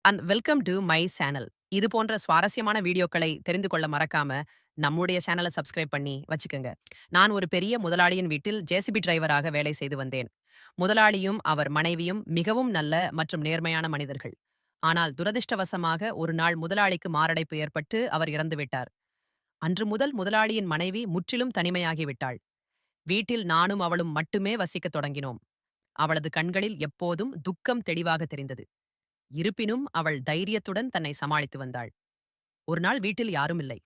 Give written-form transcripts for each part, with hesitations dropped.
And welcome to my channel. இது போன்ற சுவாரஸ்யமான வீடியோக்களை தெரிந்து கொள்ள மறக்காம நம்முடைய சேனலை சப்ஸ்கிரைப் பண்ணி வச்சுக்கோங்க. நான் ஒரு பெரிய முதலாளியின் வீட்டில் ஜேசிபி டிரைவராக வேலை செய்து வந்தேன். முதலாளியும் அவர் மனைவியும் மிகவும் நல்ல மற்றும் நேர்மையான மனிதர்கள். ஆனால் துரதிர்ஷ்டவசமாக ஒரு நாள் முதலாளிக்கு மாரடைப்பு ஏற்பட்டு அவர் இறந்துவிட்டார். அன்று முதல் முதலாளியின் மனைவி முற்றிலும் தனிமையாகிவிட்டாள். வீட்டில் நானும் அவளும் மட்டுமே வசிக்கத் தொடங்கினோம். அவளது கண்களில் எப்போதும் துக்கம் தெளிவாக தெரிந்தது. இருப்பினும் அவள் தைரியத்துடன் தன்னை சமாளித்து வந்தாள். ஒரு நாள் வீட்டில் யாரும் இல்லை.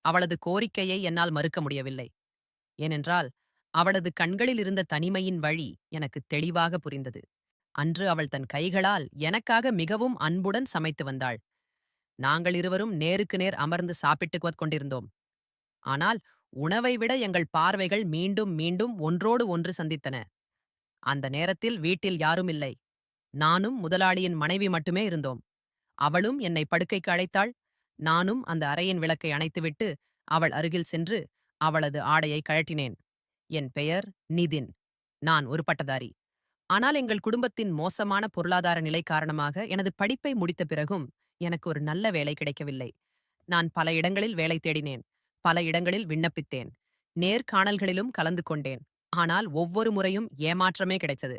அவளது கோரிக்கையை என்னால் மறுக்க முடியவில்லை. ஏனென்றால் அவளது கண்களில் இருந்த தனிமையின் வழி எனக்கு தெளிவாக புரிந்தது. அன்று அவள் தன் கைகளால் எனக்காக மிகவும் அன்புடன் சமைத்து வந்தாள். நாங்கள் இருவரும் நேருக்கு நேர் அமர்ந்து சாப்பிட்டுக் கொண்டிருந்தோம். ஆனால் உணவை விட எங்கள் பார்வைகள் மீண்டும் மீண்டும் ஒன்றோடு ஒன்று சந்தித்தன. அந்த நேரத்தில் வீட்டில் யாரும் இல்லை. நானும் முதலாளியின் மனைவி மட்டுமே இருந்தோம். அவளும் என்னை படுக்கைக்கு அழைத்தாள். நானும் அந்த அறையின் விளக்கை அணைத்துவிட்டு அவள் அருகில் சென்று அவளது ஆடையை கழட்டினேன். என் பெயர் நிதின். நான் ஒரு பட்டதாரி. ஆனால் எங்கள் குடும்பத்தின் மோசமான பொருளாதார நிலை காரணமாக எனது படிப்பை முடித்த பிறகும் எனக்கு ஒரு நல்ல வேலை கிடைக்கவில்லை. நான் பல இடங்களில் வேலை தேடினேன். பல இடங்களில் விண்ணப்பித்தேன். நேர்காணல்களிலும் கலந்து கொண்டேன். ஆனால் ஒவ்வொரு முறையும் ஏமாற்றமே கிடைத்தது.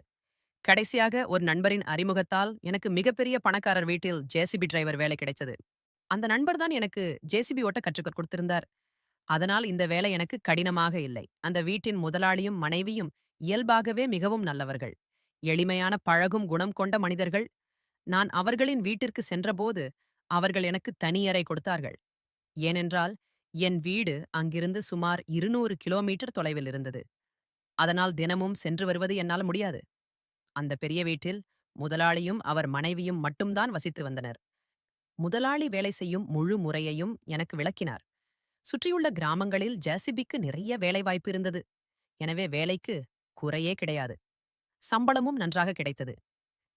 கடைசியாக ஒரு நண்பரின் அறிமுகத்தால் எனக்கு மிகப்பெரிய பணக்காரர் வீட்டில் ஜேசிபி டிரைவர் வேலை கிடைத்தது. அந்த நண்பர் தான் எனக்கு ஜேசிபி ஓட்ட கற்றுக் கொடுத்திருந்தார். அதனால் இந்த வேலை எனக்கு கடினமாக இல்லை. அந்த வீட்டின் முதலாளியும் மனைவியும் இயல்பாகவே மிகவும் நல்லவர்கள். எளிமையான பழகும் குணம் கொண்ட மனிதர்கள். நான் அவர்களின் வீட்டிற்கு சென்றபோது அவர்கள் எனக்கு தனியறை கொடுத்தார்கள். ஏனென்றால் என் வீடு அங்கிருந்து சுமார் 200 கிலோமீட்டர் தொலைவில் இருந்தது. அதனால் தினமும் சென்று வருவது என்னால் முடியாது. அந்த பெரிய வீட்டில் முதலாளியும் அவர் மனைவியும் மட்டும்தான் வசித்து வந்தனர். முதலாளி வேலை செய்யும் முழு முறையையும் எனக்கு விளக்கினார். சுற்றியுள்ள கிராமங்களில் ஜேசிபிக்கு நிறைய வேலைவாய்ப்பு இருந்தது. எனவே வேலைக்கு குறையே கிடையாது. சம்பளமும் நன்றாக கிடைத்தது.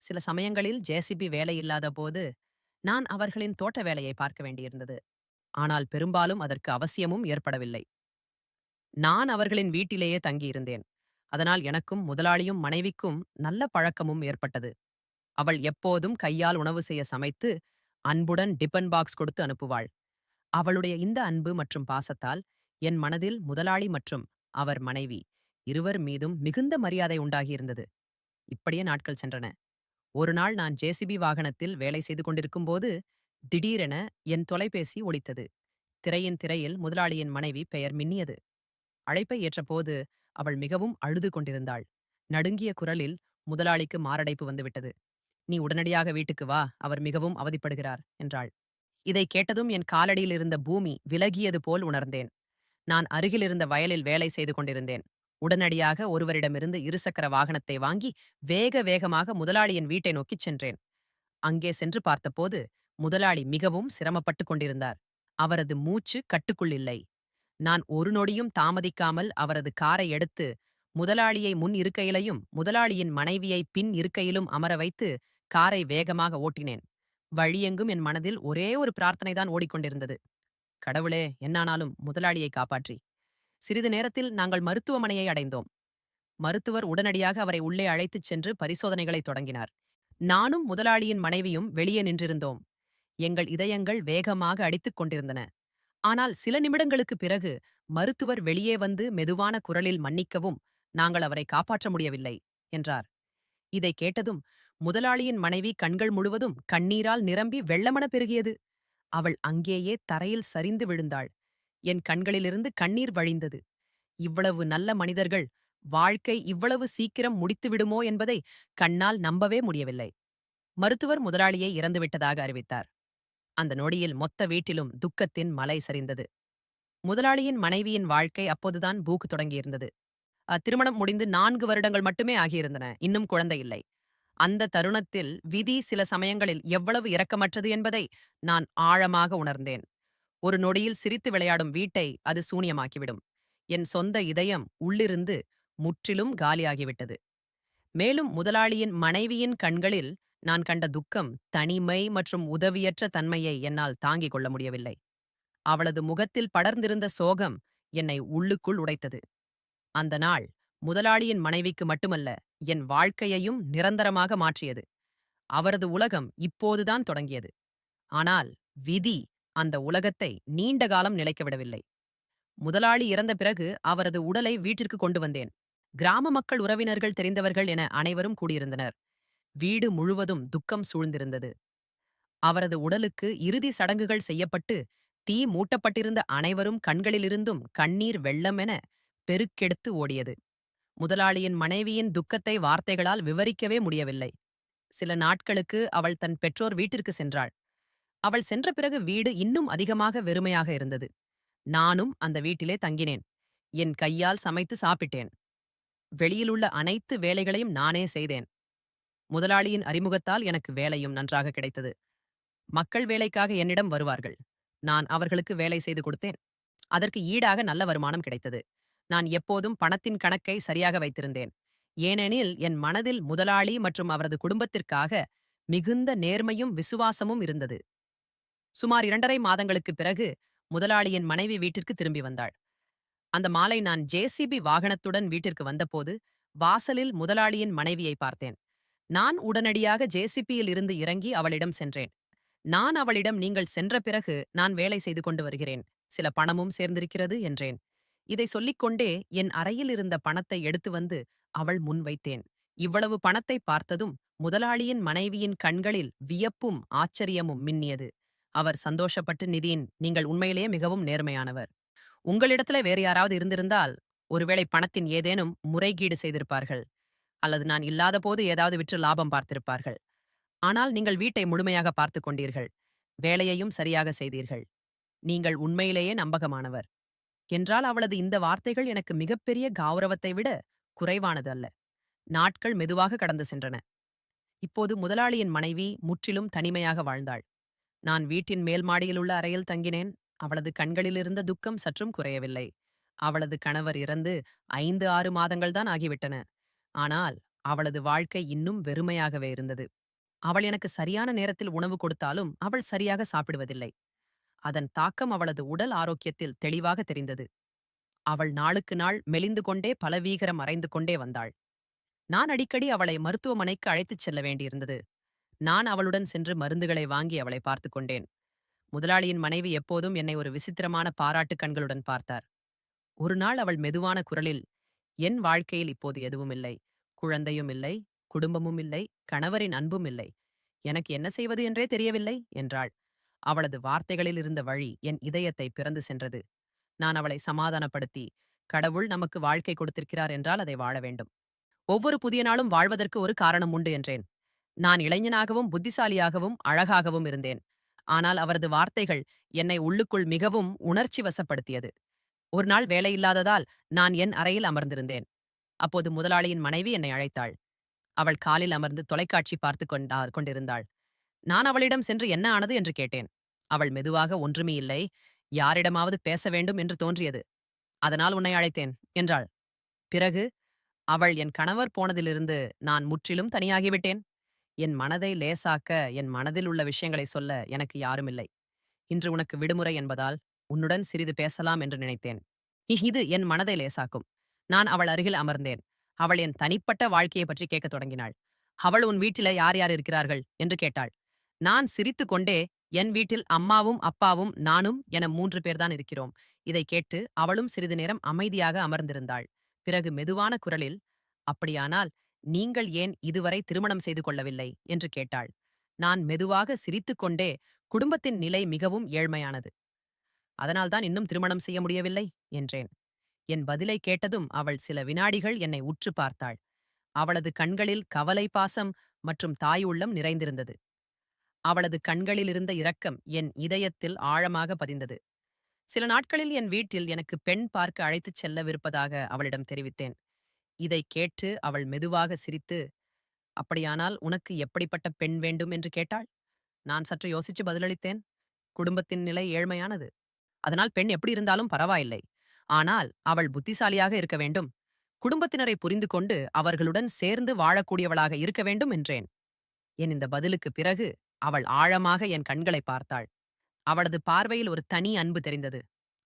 சில சமயங்களில் ஜேசிபி வேலை இல்லாத போது நான் அவர்களின் தோட்ட வேலையை பார்க்க வேண்டியிருந்தது. ஆனால் பெரும்பாலும் அதற்கு அவசியமும் ஏற்படவில்லை. நான் அவர்களின் வீட்டிலேயே தங்கியிருந்தேன். அதனால் எனக்கும் முதலாளியும் மனைவிக்கும் நல்ல பழக்கமும் ஏற்பட்டது. அவள் எப்போதும் கையால் உணவு செய்ய சமைத்து அன்புடன் டிபன் பாக்ஸ் கொடுத்து அனுப்புவாள். அவளுடைய இந்த அன்பு மற்றும் பாசத்தால் என் மனதில் முதலாளி மற்றும் அவர் மனைவி இருவர் மீதும் மிகுந்த மரியாதை உண்டாகியிருந்தது. இப்படியே நாட்கள் சென்றன. ஒரு நாள் நான் ஜேசிபி வாகனத்தில் வேலை செய்து கொண்டிருக்கும் போது திடீரென என் தொலைபேசி ஒலித்தது. திரையின் திரையில் முதலாளியின் மனைவி பெயர் மின்னியது. அழைப்பை ஏற்றபோது அவள் மிகவும் அழுது கொண்டிருந்தாள். நடுங்கிய குரலில், முதலாளிக்கு மாரடைப்பு வந்துவிட்டது. நீ உடனடியாக வீட்டுக்கு வா, அவர் மிகவும் அவதிப்படுகிறார் என்றாள். இதை கேட்டதும் என் காலடியில் இருந்த பூமி விலகியது போல் உணர்ந்தேன். நான் அருகிலிருந்த வயலில் வேலை செய்து கொண்டிருந்தேன். உடனடியாக ஒருவரிடமிருந்து இருசக்கர வாகனத்தை வாங்கி வேக வேகமாக முதலாளியின் வீட்டை நோக்கிச் சென்றேன். அங்கே சென்று பார்த்தபோது முதலாளி மிகவும் சிரமப்பட்டுக் கொண்டிருந்தார். அவரது மூச்சு கட்டுக்குள் இல்லை. நான் ஒரு நொடியும் தாமதிக்காமல் அவரது காரை எடுத்து முதலாளியை முன் இருக்கையிலையும் முதலாளியின் மனைவியை பின் இருக்கையிலும் அமர வைத்து காரை வேகமாக ஓட்டினேன். வழியெங்கும் என் மனதில் ஒரே ஒரு பிரார்த்தனைதான் ஓடிக்கொண்டிருந்தது. கடவுளே, என்னானாலும் முதலாளியை காப்பாற்றி. சிறிது நேரத்தில் நாங்கள் மருத்துவமனையை அடைந்தோம். மருத்துவர் உடனடியாக அவரை உள்ளே அழைத்துச் சென்று பரிசோதனைகளை தொடங்கினார். நானும் முதலாளியின் மனைவியும் வெளியே நின்றிருந்தோம். எங்கள் இதயங்கள் வேகமாக அடித்துக் கொண்டிருந்தன. ஆனால் சில நிமிடங்களுக்கு பிறகு மருத்துவர் வெளியே வந்து மெதுவான குரலில் மன்னிக்கவும், நாங்கள் அவரை காப்பாற்ற முடியவில்லை என்றார். இதை கேட்டதும் முதலாளியின் மனைவி கண்கள் முழுவதும் கண்ணீரால் நிரம்பி வெள்ளமன பெருகியது. அவள் அங்கேயே தரையில் சரிந்து விழுந்தாள். என் கண்களிலிருந்து கண்ணீர் வழிந்தது. இவ்வளவு நல்ல மனிதர்கள் வாழ்க்கை இவ்வளவு சீக்கிரம் முடித்துவிடுமோ என்பதை கண்ணால் நம்பவே முடியவில்லை. மருத்துவர் முதலாளியை இறந்துவிட்டதாக அறிவித்தார். அந்த நொடியில் மொத்த வீட்டிலும் துக்கத்தின் மலை சரிந்தது. முதலாளியின் மனைவியின் வாழ்க்கை அப்போதுதான் பூக்கு தொடங்கியிருந்தது. திருமணம் முடிந்து 4 வருடங்கள் மட்டுமே ஆகியிருந்தன. இன்னும் குழந்தை இல்லை. அந்த தருணத்தில் விதி சில சமயங்களில் எவ்வளவு இரக்கமற்றது என்பதை நான் ஆழமாக உணர்ந்தேன். ஒரு நொடியில் சிரித்து விளையாடும் வீட்டை அது சூனியமாக்கிவிடும். என் சொந்த இதயம் உள்ளிருந்து முற்றிலும் காலியாகிவிட்டது. மேலும் முதலாளியின் மனைவியின் கண்களில் நான் கண்ட துக்கம், தனிமை மற்றும் உதவியற்ற தன்மையை என்னால் தாங்கிக் கொள்ள முடியவில்லை. அவளது முகத்தில் படர்ந்திருந்த சோகம் என்னை உள்ளுக்குள் உடைத்தது. அந்த நாள் முதலாளியின் மனைவிக்கு மட்டுமல்ல, என் வாழ்க்கையையும் நிரந்தரமாக மாற்றியது. அவரது உலகம் இப்போதுதான் தொடங்கியது. ஆனால் விதி அந்த உலகத்தை நீண்ட காலம் நிலைக்க விடவில்லை. முதலாளி இறந்த பிறகு அவரது உடலை வீட்டிற்கு கொண்டு வந்தேன். கிராம மக்கள், உறவினர்கள், தெரிந்தவர்கள் என அனைவரும் கூடியிருந்தனர். வீடு முழுவதும் துக்கம் சூழ்ந்திருந்தது. அவரது உடலுக்கு இறுதி சடங்குகள் செய்யப்பட்டு தீ மூட்டப்பட்டிருந்த அனைவரும் கண்களிலிருந்தும் கண்ணீர் வெள்ளம் என பெருக்கெடுத்து ஓடியது. முதலாளியின் மனைவியின் துக்கத்தை வார்த்தைகளால் விவரிக்கவே முடியவில்லை. சில நாட்களுக்கு அவள் தன் பெற்றோர் வீட்டிற்கு சென்றாள். அவள் சென்ற பிறகு வீடு இன்னும் அதிகமாக வெறுமையாக இருந்தது. நானும் அந்த வீட்டிலே தங்கினேன். என் கையால் சமைத்து சாப்பிட்டேன். வெளியிலுள்ள அனைத்து வேலைகளையும் நானே செய்தேன். முதலாளியின் அறிமுகத்தால் எனக்கு வேலையும் நன்றாக கிடைத்தது. மக்கள் வேலைக்காக என்னிடம் வருவார்கள். நான் அவர்களுக்கு வேலை செய்து கொடுத்தேன். அதற்கு ஈடாக நல்ல வருமானம் கிடைத்தது. நான் எப்போதும் பணத்தின் கணக்கை சரியாக வைத்திருந்தேன். ஏனெனில் என் மனதில் முதலாளி மற்றும் அவரது குடும்பத்திற்காக மிகுந்த நேர்மையும் விசுவாசமும் இருந்தது. சுமார் 2½ மாதங்களுக்குப் பிறகு முதலாளியின் மனைவி வீட்டிற்கு திரும்பி வந்தாள். அந்த மாலை நான் ஜேசிபி வாகனத்துடன் வீட்டிற்கு வந்தபோது வாசலில் முதலாளியின் மனைவியை பார்த்தேன். நான் உடனடியாக ஜேசிபியில் இருந்து இறங்கி அவளிடம் சென்றேன். நான் அவளிடம், நீங்கள் சென்ற பிறகு நான் வேலை செய்து கொண்டு வருகிறேன், சில பணமும் சேர்ந்திருக்கிறது என்றேன். இதை சொல்லிக்கொண்டே என் அறையில் இருந்த பணத்தை எடுத்து வந்து அவள் முன் வைத்தேன். இவ்வளவு பணத்தை பார்த்ததும் முதலாளியின் மனைவியின் கண்களில் வியப்பும் ஆச்சரியமும் மின்னியது. அவர் சந்தோஷப்பட்டு, நிதின், நீங்கள் உண்மையிலேயே மிகவும் நேர்மையானவர். உங்களிடத்துல வேறு யாராவது இருந்திருந்தால் ஒருவேளை பணத்தின் ஏதேனும் முறைகேடு செய்திருப்பார்கள், அல்லது நான் இல்லாத போது ஏதாவது விற்று லாபம் பார்த்திருப்பார்கள். ஆனால் நீங்கள் வீட்டை முழுமையாக பார்த்து கொண்டீர்கள், வேலையையும் சரியாக செய்தீர்கள். நீங்கள் உண்மையிலேயே நம்பகமானவர் என்றால் அவளது இந்த வார்த்தைகள் எனக்கு மிகப்பெரிய கௌரவத்தை விட குறைவானது அல்ல. நாட்கள் மெதுவாக கடந்து சென்றன. இப்போது முதலாளியின் மனைவி முற்றிலும் தனிமையாக வாழ்ந்தாள். நான் வீட்டின் மேல் மாடியில் உள்ள அறையில் தங்கினேன். அவளது கண்களிலிருந்த துக்கம் சற்றும் குறையவில்லை. அவளது கணவர் இறந்து 5, 6 மாதங்கள் தான் ஆகிவிட்டன. ஆனால் அவளது வாழ்க்கை இன்னும் வெறுமையாகவே இருந்தது. அவள் எனக்கு சரியான நேரத்தில் உணவு கொடுத்தாலும் அவள் சரியாக சாப்பிடுவதில்லை. அதன் தாக்கம் அவளது உடல் ஆரோக்கியத்தில் தெளிவாக தெரிந்தது. அவள் நாளுக்கு நாள் மெலிந்து கொண்டே பலவீகரம் அறைந்து கொண்டே வந்தாள். நான் அடிக்கடி அவளை மருத்துவமனைக்கு அழைத்துச் செல்ல வேண்டியிருந்தது. நான் அவளுடன் சென்று மருந்துகளை வாங்கி அவளை பார்த்து கொண்டேன். முதலாளியின் மனைவி எப்போதும் என்னை ஒரு விசித்திரமான பாராட்டு கண்களுடன் பார்த்தார். ஒரு நாள் அவள் மெதுவான குரலில், என் வாழ்க்கையில் இப்போது எதுவும் இல்லை. குழந்தையும் இல்லை, குடும்பமும் இல்லை, கணவரின் அன்பும் இல்லை. எனக்கு என்ன செய்வது என்றே தெரியவில்லை என்றாள். அவளது வார்த்தைகளில் இருந்த வழி என் இதயத்தை பிறந்து சென்றது. நான் அவளை சமாதானப்படுத்தி, கடவுள் நமக்கு வாழ்க்கை கொடுத்திருக்கிறார் என்றால் அதை வாழ வேண்டும். ஒவ்வொரு புதிய நாளும் வாழ்வதற்கு ஒரு காரணம் உண்டு என்றேன். நான் இளைஞனாகவும் புத்திசாலியாகவும் அழகாகவும் இருந்தேன். ஆனால் அவரது வார்த்தைகள் என்னை உள்ளுக்குள் மிகவும் உணர்ச்சி வசப்படுத்தியது. ஒரு நாள் வேலையில்லாததால் நான் என் அறையில் அமர்ந்திருந்தேன். அப்போது முதலாளியின் மனைவி என்னை அழைத்தாள். அவள் காலில் அமர்ந்து தொலைக்காட்சி பார்த்து கொண்டிருந்தாள். நான் அவளிடம் சென்று என்ன ஆனது என்று கேட்டேன். அவள் மெதுவாக, ஒன்றுமே இல்லை, யாரிடமாவது பேச வேண்டும் என்று தோன்றியது, அதனால் உன்னை அழைத்தேன் என்றாள். பிறகு அவள், என் கணவர் போனதிலிருந்து நான் முற்றிலும் தனியாகிவிட்டேன். என் மனதை லேசாக்க, என் மனதில் உள்ள விஷயங்களை சொல்ல எனக்கு யாருமில்லை. இன்று உனக்கு விடுமுறை என்பதால் உன்னுடன் சிறிது பேசலாம் என்று நினைத்தேன். இது என் மனதை லேசாக்கும். நான் அவள் அருகில் அமர்ந்தேன். அவள் என் தனிப்பட்ட வாழ்க்கையை பற்றி கேட்கத் தொடங்கினாள். அவள், உன் வீட்டில யார் யார் இருக்கிறார்கள் என்று கேட்டாள். நான் சிரித்து கொண்டே, என் வீட்டில் அம்மாவும் அப்பாவும் நானும் என 3 பேர்தான் இருக்கிறோம். இதை கேட்டு அவளும் சிறிது நேரம் அமைதியாக அமர்ந்திருந்தாள். பிறகு மெதுவான குரலில், அப்படியானால் நீங்கள் ஏன் இதுவரை திருமணம் செய்து கொள்ளவில்லை என்று கேட்டாள். நான் மெதுவாக சிரித்துக்கொண்டே, குடும்பத்தின் நிலை மிகவும் ஏழ்மையானது, அதனால்தான் இன்னும் திருமணம் செய்ய முடியவில்லை என்றேன். என் பதிலை கேட்டதும் அவள் சில வினாடிகள் என்னை உற்று பார்த்தாள். அவளது கண்களில் கவலை, பாசம் மற்றும் தாய் உள்ளம் நிறைந்திருந்தது. அவளது கண்களில் இருந்த இரக்கம் என் இதயத்தில் ஆழமாக பதிந்தது. சில நாட்களில் என் வீட்டில் எனக்கு பெண் பார்க்க அழைத்துச் செல்லவிருப்பதாக அவளிடம் தெரிவித்தேன். இதை கேட்டு அவள் மெதுவாக சிரித்து, அப்படியானால் உனக்கு எப்படிப்பட்ட பெண் வேண்டும் என்று கேட்டாள். நான் சற்று யோசிச்சு பதிலளித்தேன். குடும்பத்தின் நிலை ஏழ்மையானது, அதனால் பெண் எப்படி இருந்தாலும் பரவாயில்லை. ஆனால் அவள் புத்திசாலியாக இருக்க வேண்டும், குடும்பத்தினரை புரிந்து கொண்டு அவர்களுடன் சேர்ந்து வாழக்கூடியவளாக இருக்க வேண்டும் என்றேன். என் இந்த பதிலுக்கு பிறகு அவள் ஆழமாக என் கண்களை பார்த்தாள். அவளது பார்வையில் ஒரு தனி அன்பு தெரிந்தது.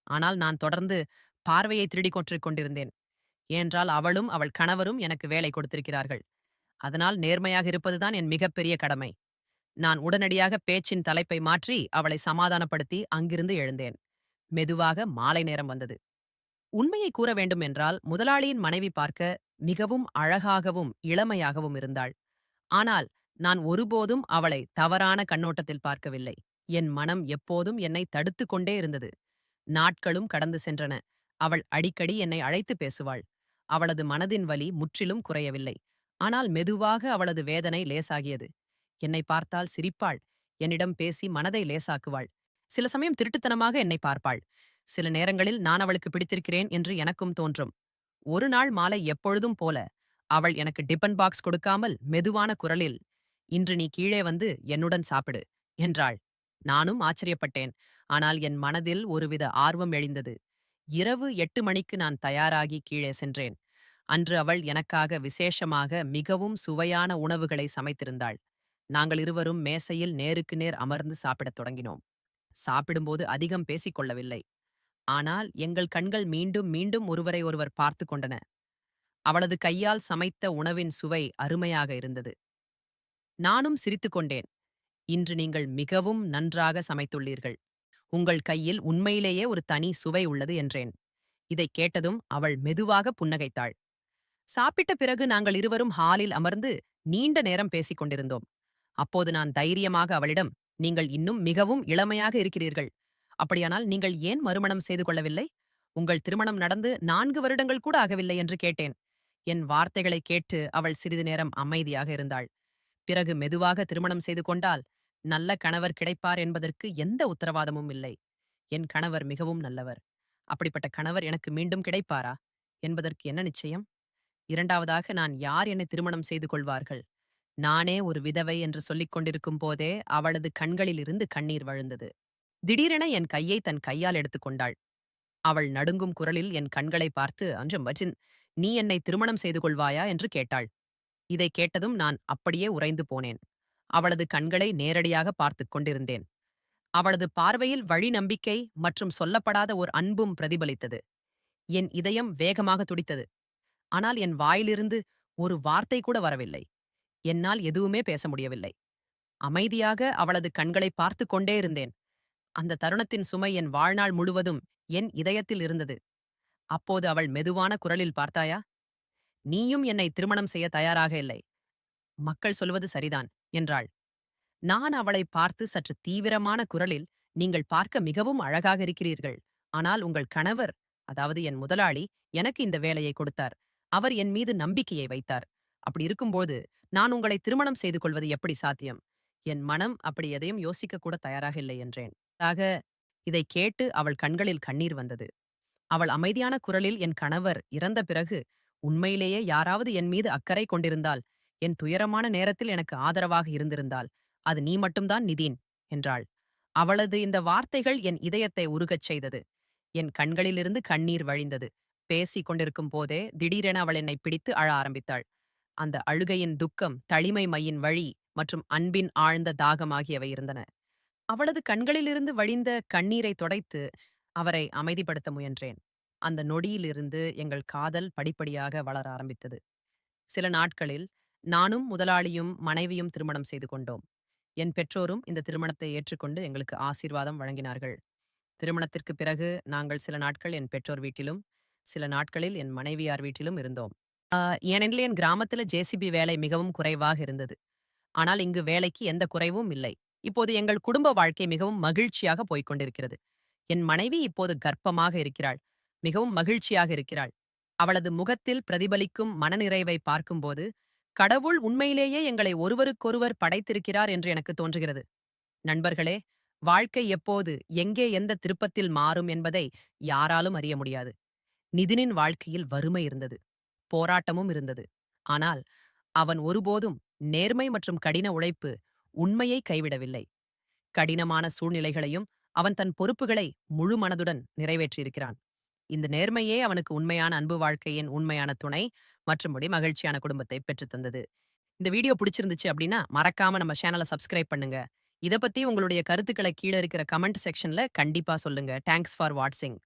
ஆனால் நான் தொடர்ந்து பார்வையை திருடிக் கொண்டிருந்தேன். ஏனென்றால் அவளும் அவள் கணவரும் எனக்கு வேலை கொடுத்திருக்கிறார்கள். அதனால் நேர்மையாக இருப்பதுதான் என் மிகப்பெரிய கடமை. நான் உடனடியாக பேச்சின் தலைப்பை மாற்றி அவளை சமாதானப்படுத்தி அங்கிருந்து எழுந்தேன். மெதுவாக மாலை நேரம் வந்தது. உண்மையை கூற வேண்டும் என்றால் முதலாளியின் மனைவி பார்க்க மிகவும் அழகாகவும் இளமையாகவும் இருந்தாள். ஆனால் நான் ஒருபோதும் அவளை தவறான கண்ணோட்டத்தில் பார்க்கவில்லை. என் மனம் எப்போதும் என்னை தடுத்துக் கொண்டே இருந்தது. நாட்களும் கடந்து சென்றன. அவள் அடிக்கடி என்னை அழைத்து பேசுவாள். அவளது மனதின் வலி முற்றிலும் குறையவில்லை. ஆனால் மெதுவாக அவளது வேதனை லேசாகியது. என்னை பார்த்தால் சிரிப்பாள். என்னிடம் பேசி மனதை லேசாக்குவாள். சில சமயம் திருட்டுத்தனமாக என்னை பார்ப்பாள். சில நேரங்களில் நான் அவளுக்கு பிடித்திருக்கிறேன் என்று எனக்கும் தோன்றும். ஒரு நாள் மாலை எப்பொழுதும் போல அவள் எனக்கு டிபன் பாக்ஸ் கொடுக்காமல் மெதுவான குரலில், "இன்று நீ கீழே வந்து என்னுடன் சாப்பிடு" என்றாள். நானும் ஆச்சரியப்பட்டேன். ஆனால் என் மனதில் ஒருவித ஆர்வம் எழுந்தது. இரவு 8 மணிக்கு நான் தயாராகி கீழே சென்றேன். அன்று அவள் எனக்காக விசேஷமாக மிகவும் சுவையான உணவுகளை சமைத்திருந்தாள். நாங்கள் இருவரும் மேசையில் நேருக்கு நேர் அமர்ந்து சாப்பிடத் தொடங்கினோம். சாப்பிடும்போது அதிகம் பேசிக் கொள்ளவில்லை. ஆனால் எங்கள் கண்கள் மீண்டும் மீண்டும் ஒருவரை ஒருவர் பார்த்து கொண்டன. அவளது கையால் சமைத்த உணவின் சுவை அருமையாக இருந்தது. நானும் சிரித்துக்கொண்டேன். "இன்று நீங்கள் மிகவும் நன்றாக சமைத்துள்ளீர்கள். உங்கள் கையில் உண்மையிலேயே ஒரு தனி சுவை உள்ளது" என்றேன். இதைக் கேட்டதும் அவள் மெதுவாக புன்னகைத்தாள். சாப்பிட்ட பிறகு நாங்கள் இருவரும் ஹாலில் அமர்ந்து நீண்ட நேரம் பேசிக் கொண்டிருந்தோம். அப்போது நான் தைரியமாக அவளிடம், "நீங்கள் இன்னும் மிகவும் இளமையாக இருக்கிறீர்கள். அப்படியானால் நீங்கள் ஏன் மறுமணம் செய்து கொள்ளவில்லை? உங்கள் திருமணம் நடந்து 4 வருடங்கள் கூட ஆகவில்லை" என்று கேட்டேன். என் வார்த்தைகளைக் கேட்டு அவள் சிறிது நேரம் அமைதியாக இருந்தாள். பிறகு மெதுவாக, "திருமணம் செய்து கொண்டால் நல்ல கணவர் கிடைப்பார் என்பதற்கு எந்த உத்தரவாதமும் இல்லை. என் கணவர் மிகவும் நல்லவர். அப்படிப்பட்ட கணவர் எனக்கு மீண்டும் கிடைப்பாரா என்பதற்கு என்ன நிச்சயம்? இரண்டாவதாக, நான் யார் என்னை திருமணம் செய்து கொள்வார்கள்? நானே ஒரு விதவை என்று சொல்லிக் கொண்டிருக்கும் போதே அவளது கண்களிலிருந்து கண்ணீர் வழிந்தது. திடீரென என் கையை தன் கையால் எடுத்துக்கொண்டாள். அவள் நடுங்கும் குரலில் என் கண்களை பார்த்து, "அஞ்சம் பச்சின், நீ என்னை திருமணம் செய்து கொள்வாயா?" என்று கேட்டாள். இதைக் கேட்டதும் நான் அப்படியே உறைந்து போனேன். அவளது கண்களை நேரடியாக பார்த்துக் கொண்டிருந்தேன். அவளது பார்வையில் வழி நம்பிக்கை மற்றும் சொல்லப்படாத ஒரு அன்பும் பிரதிபலித்தது. என் இதயம் வேகமாக துடித்தது. ஆனால் என் வாயிலிருந்து ஒரு வார்த்தை கூட வரவில்லை. என்னால் எதுவுமே பேச முடியவில்லை. அமைதியாக அவளது கண்களை பார்த்துக் கொண்டே இருந்தேன். அந்த தருணத்தின் சுமை என் வாழ்நாள் முழுவதும் என் இதயத்தில் இருந்தது. அப்போது அவள் மெதுவான குரலில், "பார்த்தாயா? நீயும் என்னை திருமணம் செய்ய தயாராக இல்லை. மக்கள் சொல்வது சரிதான்" என்றாள். நான் அவளை பார்த்து சற்று தீவிரமான குரலில், "நீங்கள் பார்க்க மிகவும் அழகாக இருக்கிறீர்கள். ஆனால் உங்கள் கணவர், அதாவது என் முதலாளி, எனக்கு இந்த வேலையை கொடுத்தார். அவர் என் மீது நம்பிக்கையை வைத்தார். அப்படி இருக்கும்போது நான் உங்களை திருமணம் செய்து கொள்வது எப்படி சாத்தியம்? என் மனம் அப்படி எதையும் யோசிக்க கூட தயாராக இல்லை" என்றேன். ஆக இதைக் கேட்டு அவள் கண்களில் கண்ணீர் வந்தது. அவள் அமைதியான குரலில், "என் கணவர் இறந்த பிறகு உண்மையிலேயே யாராவது என் மீது அக்கறை கொண்டிருந்தால், என் துயரமான நேரத்தில் எனக்கு ஆதரவாக இருந்திருந்தால், அது நீ மட்டும்தான் நிதீன்" என்றாள். அவளது இந்த வார்த்தைகள் என் இதயத்தை உருகச் செய்தது. என் கண்களிலிருந்து கண்ணீர் வழிந்தது. பேசிக் கொண்டிருக்கும் போதே திடீரென அவள் என்னை பிடித்து அழ ஆரம்பித்தாள். அந்த அழுகையின் துக்கம், தளிமை மையின் வழி மற்றும் அன்பின் ஆழ்ந்த தாகம் ஆகியவை இருந்தன. அவளது கண்களிலிருந்து வழிந்த கண்ணீரை துடைத்து அவரை அமைதிப்படுத்த முயன்றேன். அந்த நொடியிலிருந்து எங்கள் காதல் படிப்படியாக வளர ஆரம்பித்தது. சில நாட்களில் நானும் முதலாளியும் மனைவியும் திருமணம் செய்து கொண்டோம். என் பெற்றோரும் இந்த திருமணத்தை ஏற்றுக்கொண்டு எங்களுக்கு ஆசீர்வாதம் வழங்கினார்கள். திருமணத்திற்கு பிறகு நாங்கள் சில நாட்கள் என் பெற்றோர் வீட்டிலும், சில நாட்களில் என் மனைவியார் வீட்டிலும் இருந்தோம். ஏனெனில் என் கிராமத்துல ஜேசிபி வேலை மிகவும் குறைவாக இருந்தது. ஆனால் இங்கு வேலைக்கு எந்த குறைவும் இல்லை. இப்போது எங்கள் குடும்ப வாழ்க்கை மிகவும் மகிழ்ச்சியாக போய்க் கொண்டிருக்கிறது. என் மனைவி இப்போது கர்ப்பமாக இருக்கிறாள். மிகவும் மகிழ்ச்சியாக இருக்கிறாள். அவளது முகத்தில் பிரதிபலிக்கும் மனநிறைவை பார்க்கும்போது, கடவுள் உண்மையிலேயே எங்களை ஒருவருக்கொருவர் படைத்திருக்கிறார் என்று எனக்கு தோன்றுகிறது. நண்பர்களே, வாழ்க்கை எப்போது, எங்கே, எந்த திருப்பத்தில் மாறும் என்பதை யாராலும் அறிய முடியாது. நிதினின் வாழ்க்கையில் வறுமை இருந்தது. போராட்டமும் இருந்தது. ஆனால் அவன் ஒருபோதும் நேர்மை மற்றும் கடின உழைப்பு உண்மையை கைவிடவில்லை. கடினமான சூழ்நிலைகளையும் அவன் தன் பொறுப்புகளை முழு மனதுடன் நிறைவேற்றியிருக்கிறான். இந்த நேர்மையே அவனுக்கு உண்மையான அன்பு வாழ்க்கையின் உண்மையான துணை மற்றும்படி மகிழ்ச்சியான குடும்பத்தை பெற்றுத் தந்தது. இந்த வீடியோ பிடிச்சிருந்துச்சு அப்படின்னா மறக்காம நம்ம சேனலை சப்ஸ்கிரைப் பண்ணுங்க. இத பத்தி உங்களுடைய கருத்துக்களை கீழே இருக்கிற கமெண்ட் செக்ஷன்ல கண்டிப்பா சொல்லுங்க. தேங்க்ஸ் ஃபார் வாட்சிங்.